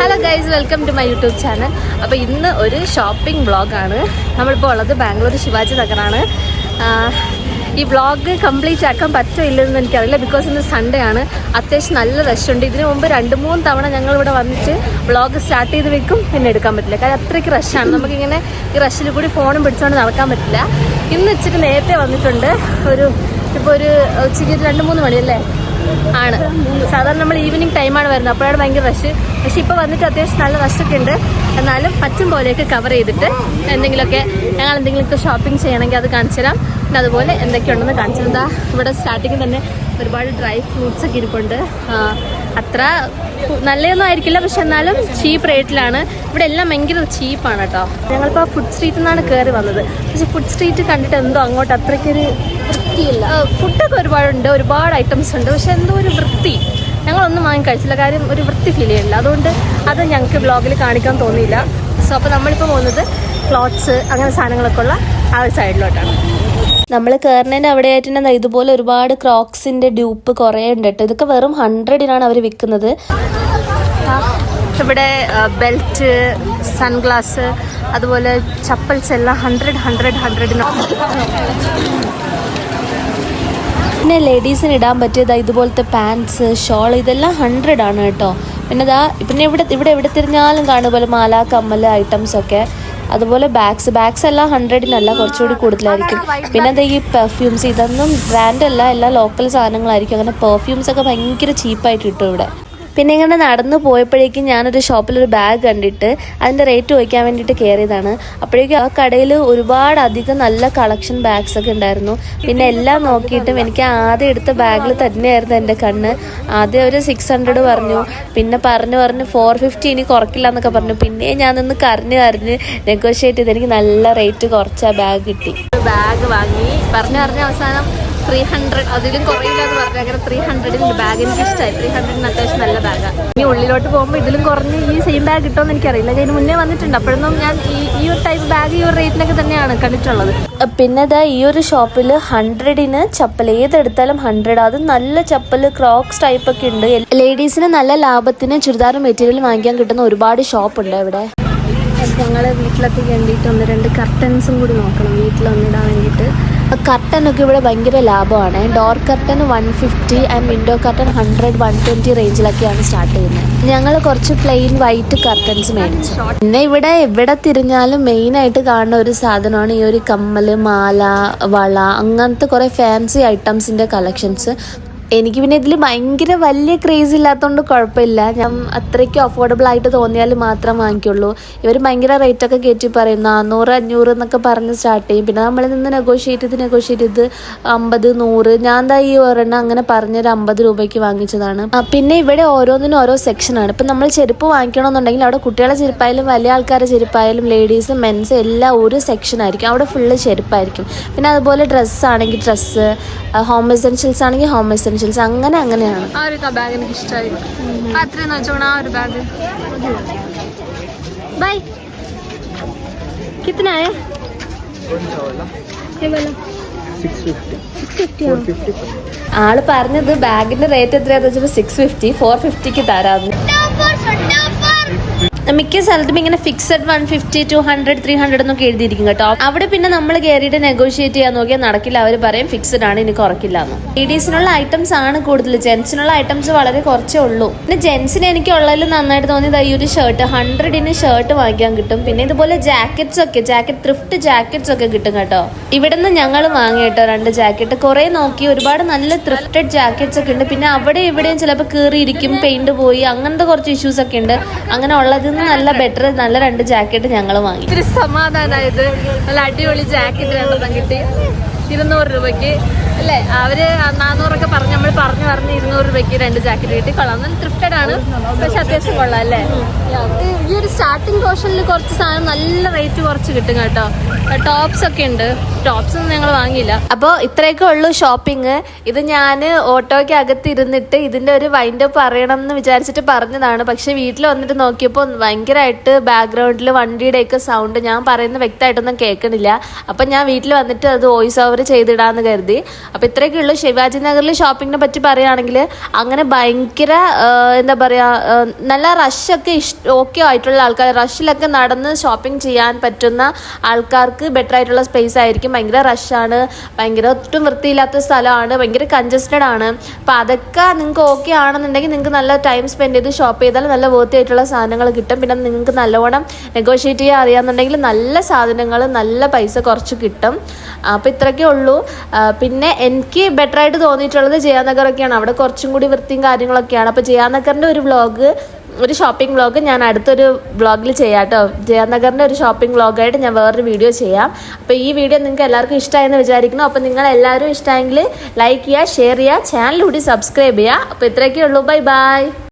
Hello guys, welcome to my YouTube channel. അപ്പോൾ ഇന്ന് ഒരു ഷോപ്പിംഗ് വ്ളോഗാണ്. നമ്മളിപ്പോൾ ഉള്ളത് ബാംഗ്ലൂർ ശിവാജി നഗറാണ്. ഈ വ്ളോഗ് കംപ്ലീറ്റ് ആക്കാൻ പറ്റോ ഇല്ലെന്ന് എനിക്കറിയില്ല, ബിക്കോസ് ഇന്ന് സൺഡേ ആണ്. അത്യാവശ്യം നല്ല റഷുണ്ട്. ഇതിനു മുമ്പ് 2-3 തവണ ഞങ്ങളിവിടെ വന്നിട്ട് വ്ളോഗ് സ്റ്റാർട്ട് ചെയ്ത് വെക്കും, പിന്നെ എടുക്കാൻ പറ്റില്ല. കാരണം അത്രയ്ക്ക് റഷാണ്. നമുക്കിങ്ങനെ ഈ റഷിൽ കൂടി ഫോണും പിടിച്ചുകൊണ്ട് നടക്കാൻ പറ്റില്ല. ഇന്ന് ഇച്ചിരി നേരത്തെ വന്നിട്ടുണ്ട്. ഇപ്പോൾ ഒരു ഉച്ചയ്ക്ക് 2-3 മണിയല്ലേ ആണ്. സാധാരണ നമ്മൾ ഈവനിങ് ടൈമാണ് വരുന്നത്, അപ്പോഴാണ് ഭയങ്കര റഷ്. പക്ഷെ ഇപ്പോൾ വന്നിട്ട് അത്യാവശ്യം നല്ല റഷൊക്കെ ഉണ്ട്. എന്നാലും പറ്റും പോലെയൊക്കെ കവർ ചെയ്തിട്ട് ഞങ്ങൾ എന്തെങ്കിലുമൊക്കെ ഷോപ്പിംഗ് ചെയ്യണമെങ്കിൽ അത് കാണിച്ചു തരാം. പിന്നെ അതുപോലെ എന്തൊക്കെയുണ്ടെന്ന് കാണിച്ചു തരാം. ഇവിടെ സ്റ്റാർട്ടിങ്ങിൽ തന്നെ ഒരുപാട് ഡ്രൈ ഫ്രൂട്ട്സ് ഒക്കെ ഇരിപ്പുണ്ട്. അത്ര നല്ലതൊന്നും ആയിരിക്കില്ല, പക്ഷെ എന്നാലും ചീപ്പ് റേറ്റിലാണ്. ഇവിടെ എല്ലാം ഭയങ്കര ചീപ്പാണ് കേട്ടോ. ഞങ്ങളിപ്പോൾ ഫുഡ് സ്ട്രീറ്റിൽ നിന്നാണ് കയറി വന്നത്. പക്ഷെ ഫുഡ് സ്ട്രീറ്റ് കണ്ടിട്ട് എന്തോ അങ്ങോട്ട് അത്രയ്ക്കൊരു വൃത്തിയില്ല. ഫുഡൊക്കെ ഒരുപാടുണ്ട്, ഒരുപാട് ഐറ്റംസ് ഉണ്ട്, പക്ഷെ എന്തോ ഒരു വൃത്തി. ഞങ്ങളൊന്നും വാങ്ങി കഴിച്ചില്ല, കാര്യം ഒരു വൃത്തി ഫീൽ ചെയ്യില്ല. അതുകൊണ്ട് അത് ഞങ്ങൾക്ക് വ്ളോഗിൽ കാണിക്കാൻ തോന്നിയില്ല. സോ അപ്പോൾ നമ്മളിപ്പോൾ പോകുന്നത് ക്ലോത്ത്സ് അങ്ങനെ സാധനങ്ങളൊക്കെ ഉള്ള ആ ഒരു സൈഡിലോട്ടാണ്. നമ്മൾ കയറുന്നതിൻ്റെ അവിടെ ആയിട്ട് തന്നെ ഇതുപോലെ ഒരുപാട് ക്രോക്സിൻ്റെ ഡ്യൂപ്പ് കുറേ ഉണ്ട് കേട്ടോ. ഇതൊക്കെ വെറും 100-നാണ് അവർ വിൽക്കുന്നത്. ഇവിടെ ബെൽറ്റ്, സൺഗ്ലാസ്, അതുപോലെ ചപ്പൽസ് എല്ലാം 100-100-100. പിന്നെ ലേഡീസിന് ഇടാൻ പറ്റിയത് ഇതുപോലത്തെ പാൻറ്റ്സ്, ഷോൾ, ഇതെല്ലാം 100 കേട്ടോ. പിന്നെ ഇവിടെ എവിടെ തിരിഞ്ഞാലും കാണും പോലെ മാല, കമ്മൽ ഐറ്റംസൊക്കെ. അതുപോലെ ബാഗ്സ് എല്ലാം 100-നല്ല, കുറച്ചുകൂടി കൂടുതലായിരിക്കും. പിന്നെ ഈ പെർഫ്യൂംസ്, ഇതൊന്നും ബ്രാൻഡല്ല, എല്ലാം ലോക്കൽ സാധനങ്ങളായിരിക്കും. അങ്ങനെ പെർഫ്യൂംസ് ഒക്കെ ഭയങ്കര ചീപ്പായിട്ട് കിട്ടും ഇവിടെ. പിന്നെ ഇങ്ങനെ നടന്നു പോയപ്പോഴേക്കും ഞാനൊരു ഷോപ്പിലൊരു ബാഗ് കണ്ടിട്ട് അതിൻ്റെ റേറ്റ് ചോദിക്കാൻ വേണ്ടിയിട്ട് കയറിയതാണ്. അപ്പോഴേക്കും ആ കടയിൽ ഒരുപാടധികം നല്ല കളക്ഷൻ ബാഗ്സ് ഒക്കെ ഉണ്ടായിരുന്നു. പിന്നെ എല്ലാം നോക്കിയിട്ടും എനിക്ക് ആദ്യം എടുത്ത ബാഗിൽ തന്നെയായിരുന്നു എൻ്റെ കണ്ണ്. ആദ്യം അവർ 600 പറഞ്ഞു, പിന്നെ പറഞ്ഞു 450 ഇനി കുറയ്ക്കില്ല എന്നൊക്കെ പറഞ്ഞു. പിന്നെ ഞാൻ നിന്ന് കരഞ്ഞ് നെഗോഷിയേറ്റ് ചെയ്ത് എനിക്ക് നല്ല റേറ്റ് കുറച്ച് ആ ബാഗ് കിട്ടി. ബാഗ് വാങ്ങി പറഞ്ഞ് അവസാനം 300, അതിലും കുറയില്ല എന്ന് പറഞ്ഞു. അങ്ങനെ 300-ന് ബാഗ് എനിക്ക് ഇഷ്ടമായി. 300-ന് അത്യാവശ്യം നല്ല ബാഗാണ്. ഇനി ഉള്ളിലോട്ട് പോകുമ്പോൾ ഇതിലും കുറഞ്ഞ് ഈ സെയിം ബാഗ് കിട്ടുമെന്ന് എനിക്കറിയില്ല. ഞാൻ മുന്നേ വന്നിട്ടുണ്ട്, അപ്പോഴൊന്നും ഞാൻ ഈ ഒരു ടൈപ്പ് ബാഗ് ഈ ഒരു റേറ്റിനൊക്കെ തന്നെയാണ് കണ്ടിട്ടുള്ളത്. പിന്നെ ഈ ഒരു ഷോപ്പിൽ 100-ന് ചപ്പൽ ഏതെടുത്താലും 100. അത് നല്ല ചപ്പൽ, ക്രോക്സ് ടൈപ്പ് ഒക്കെ ഉണ്ട്. ലേഡീസിന് നല്ല ലാഭത്തിന് ചുരിദാർ മെറ്റീരിയൽ വാങ്ങിക്കാൻ കിട്ടുന്ന ഒരുപാട് ഷോപ്പുണ്ട് ഇവിടെ. ഞങ്ങൾ വീട്ടിലൊക്കെ വേണ്ടിയിട്ട് 1-2 കർട്ടൻസും കൂടി നോക്കണം വീട്ടിലൊന്നിടാൻ വേണ്ടിയിട്ട്. കർട്ടനൊക്കെ ഇവിടെ ഭയങ്കര ലാഭമാണ്. Door curtain 150 and window curtain 100-120 റേഞ്ചിലൊക്കെയാണ് സ്റ്റാർട്ട് ചെയ്യുന്നത്. ഞങ്ങൾ കുറച്ച് പ്ലെയിൻ വൈറ്റ് കർട്ടൻസ് മേടിച്ചു. പിന്നെ ഇവിടെ എവിടെ തിരിഞ്ഞാലും മെയിനായിട്ട് കാണുന്ന ഒരു സാധനമാണ് ഈ ഒരു കമ്മൽ, മാല, വള, അങ്ങനത്തെ കുറേ ഫാൻസി ഐറ്റംസിൻ്റെ കളക്ഷൻസ്. എനിക്ക് പിന്നെ ഇതിൽ ഭയങ്കര വലിയ ക്രേസ് ഇല്ലാത്തതുകൊണ്ട് കുഴപ്പമില്ല. ഞാൻ അത്രയ്ക്ക് അഫോർഡബിൾ ആയിട്ട് തോന്നിയാൽ മാത്രം വാങ്ങിക്കുള്ളൂ. ഇവർ ഭയങ്കര റേറ്റൊക്കെ കയറ്റി പറയും, 400-500 എന്നൊക്കെ പറഞ്ഞ് സ്റ്റാർട്ട് ചെയ്യും. പിന്നെ നമ്മളിൽ നിന്ന് നെഗോഷിയേറ്റ് ചെയ്ത് 50-100. ഞാൻ ഈ ഒരെണ്ണം അങ്ങനെ പറഞ്ഞൊരു 50 രൂപയ്ക്ക് വാങ്ങിച്ചതാണ്. പിന്നെ ഇവിടെ ഓരോന്നിനും ഓരോ സെക്ഷനാണ്. ഇപ്പം നമ്മൾ ചെരുപ്പ് വാങ്ങിക്കണമെന്നുണ്ടെങ്കിൽ അവിടെ കുട്ടികളുടെ ചെരുപ്പായാലും വലിയ ആൾക്കാരുടെ ചെരുപ്പായാലും ലേഡീസ്, മെൻസ് എല്ലാം ഒരു സെക്ഷനായിരിക്കും. അവിടെ ഫുള്ള് ചെരുപ്പായിരിക്കും. പിന്നെ അതുപോലെ ഡ്രസ്സാണെങ്കിൽ ഡ്രസ്സ്, ഹോം എസെൻഷ്യൽസ് ആണെങ്കിൽ ഹോം എസെൻഷ്യൽസ്, അങ്ങനെയാണ്. ആ ഒരു ബാഗ് എനിക്ക് ഇഷ്ടമായി. അത്രയും വെച്ചോണം ആ ഒരു ബാഗ്. ബൈ. കിतना है? 650. ആള് പറഞ്ഞത് ബാഗിന്റെ റേറ്റ് എത്രയാന്ന് വെച്ചപ്പോൾ 650, 450-ക്ക് തരാന്ന്. മിക്ക സ്ഥലത്തും ഇങ്ങനെ ഫിക്സഡ് 150, 200, 300 എന്നൊക്കെ എഴുതിയിരിക്കും കേട്ടോ. അവിടെ പിന്നെ നമ്മൾ കയറിയിട്ട് നെഗോഷിയേറ്റ് ചെയ്യാൻ നോക്കിയാൽ നടക്കില്ല. അവർ പറയും ഫിക്സഡ് ആണ്, ഇനി കുറയ്ക്കില്ല എന്ന്. ലേഡീസിനുള്ള ഐറ്റംസ് ആണ് കൂടുതൽ, ജെൻസിനുള്ള ഐറ്റംസ് വളരെ കുറച്ചേ ഉള്ളൂ. പിന്നെ ജെൻസിന് എനിക്ക് ഉള്ളതിൽ നന്നായിട്ട് തോന്നിയത് ഈ ഒരു ഷർട്ട് 100-ന് ഷർട്ട് വാങ്ങിക്കാൻ കിട്ടും. പിന്നെ ഇതുപോലെ ജാക്കറ്റ് ത്രിഫ്റ്റ് ജാക്കറ്റ്സ് ഒക്കെ കിട്ടും കേട്ടോ. ഇവിടെ നിന്ന് ഞങ്ങൾ വാങ്ങി കേട്ടോ 2 ജാക്കറ്റ്. കുറേ നോക്കി, ഒരുപാട് നല്ല ത്രിഫ്റ്റഡ് ജാക്കറ്റ്സ് ഒക്കെ ഉണ്ട്. പിന്നെ അവിടെ ഇവിടെയും ചിലപ്പോൾ കീറിയിരിക്കും, പെയിന്റ് പോയി, അങ്ങനത്തെ കുറച്ച് ഇഷ്യൂസ് ഒക്കെ ഉണ്ട്. അങ്ങനെ ഉള്ളതിൽ നല്ല ബെറ്റർ നല്ല 2 ജാക്കറ്റ് ഞങ്ങൾ വാങ്ങി. ഇത്തിരി സമാധാനമായത്. നല്ല അടിപൊളി ജാക്കറ്റ് 2 കിട്ടി 200 രൂപയ്ക്ക് അല്ലേ. അവര് 400 പറഞ്ഞ് നമ്മൾ പറഞ്ഞ് 200 രൂപയ്ക്ക് 2 ജാക്കറ്റ് കിട്ടി. കൊള്ളാം, നല്ല ത്രിഫ്റ്റഡ് ആണ്, പക്ഷെ അത്യാവശ്യം കൊള്ളാം അല്ലേ. ഈ ഒരു സ്റ്റാർട്ടിങ് പോർഷനിൽ കുറച്ച് സാധനം നല്ല റേറ്റ് കുറച്ച് കിട്ടും കേട്ടോ. ടോപ്സ് ഒക്കെ ഉണ്ട്. ടോപ്സ് ഒന്നും ഞങ്ങൾ വാങ്ങിയില്ല. അപ്പോൾ ഇത്രയൊക്കെ ഉള്ളൂ ഷോപ്പിംഗ്. ഇത് ഞാൻ ഓട്ടോയ്ക്ക് അകത്ത് ഇരുന്നിട്ട് ഇതിൻ്റെ ഒരു വൈൻഡപ്പ് അറിയണം എന്ന് വിചാരിച്ചിട്ട് പറഞ്ഞതാണ്. പക്ഷെ വീട്ടിൽ വന്നിട്ട് നോക്കിയപ്പോൾ ഭയങ്കരമായിട്ട് ബാക്ക്ഗ്രൗണ്ടിൽ വണ്ടിയുടെയൊക്കെ സൗണ്ട്, ഞാൻ പറയുന്നത് വ്യക്തമായിട്ടൊന്നും കേൾക്കണില്ല. അപ്പം ഞാൻ വീട്ടിൽ വന്നിട്ട് അത് വോയിസ് ഓവർ ചെയ്തിടാന്ന് കരുതി. അപ്പോൾ ഇത്രയൊക്കെ ഉള്ളൂ. ശിവാജി നഗറിൽ ഷോപ്പിങ്ങിനെ പറ്റി പറയുകയാണെങ്കിൽ അങ്ങനെ ഭയങ്കര എന്താ പറയുക, നല്ല റഷൊക്കെ ഓക്കെ ആയിട്ടുള്ള ആൾക്കാർ, റഷിലൊക്കെ നടന്ന് ഷോപ്പിംഗ് ചെയ്യാൻ പറ്റുന്ന ആൾക്കാർക്ക് ബെറ്റർ ആയിട്ടുള്ള സ്പേസ് ആയിരിക്കും. ഭയങ്കര റഷാണ്, ഭയങ്കര ഒട്ടും വൃത്തിയില്ലാത്ത സ്ഥലമാണ്, ഭയങ്കര കൺജസ്റ്റഡ് ആണ്. അപ്പോൾ അതൊക്കെ നിങ്ങൾക്ക് ഓക്കെ ആണെന്നുണ്ടെങ്കിൽ നിങ്ങൾക്ക് നല്ല ടൈം സ്പെൻഡ് ചെയ്ത് ഷോപ്പ് ചെയ്താൽ നല്ല വർത്തി ആയിട്ടുള്ള സാധനങ്ങൾ കിട്ടും. പിന്നെ നിങ്ങൾക്ക് നല്ലവണ്ണം നെഗോഷിയേറ്റ് ചെയ്യാൻ അറിയാമെന്നുണ്ടെങ്കിൽ നല്ല സാധനങ്ങൾ നല്ല പൈസ കുറച്ച് കിട്ടും. അപ്പോൾ ഇത്രയൊക്കെ ഉള്ളൂ. പിന്നെ എനിക്ക് ബെറ്റർ ആയിട്ട് തോന്നിയിട്ടുള്ളത് ജയാനഗറൊക്കെയാണ്. അവിടെ കുറച്ചും കൂടി വൃത്തിയും കാര്യങ്ങളൊക്കെയാണ്. അപ്പോൾ ജയാനഗറിൻ്റെ ഒരു ഷോപ്പിംഗ് വ്ളോഗ് ഞാൻ അടുത്തൊരു വ്ളോഗിൽ ചെയ്യാം കേട്ടോ. ജയാനഗറിൻ്റെ ഒരു ഷോപ്പിംഗ് വ്ളോഗായിട്ട് ഞാൻ വേറൊരു വീഡിയോ ചെയ്യാം. അപ്പോൾ ഈ വീഡിയോ നിങ്ങൾക്ക് എല്ലാവർക്കും ഇഷ്ടമായെന്ന് വിചാരിക്കുന്നു. അപ്പോൾ നിങ്ങളെല്ലാവരും ഇഷ്ടമായെങ്കിൽ ലൈക്ക് ചെയ്യുക, ഷെയർ ചെയ്യുക, ചാനൽ കൂടി സബ്സ്ക്രൈബ് ചെയ്യുക. അപ്പോൾ ഇത്രയൊക്കെ ഉള്ളൂ. Bye bye.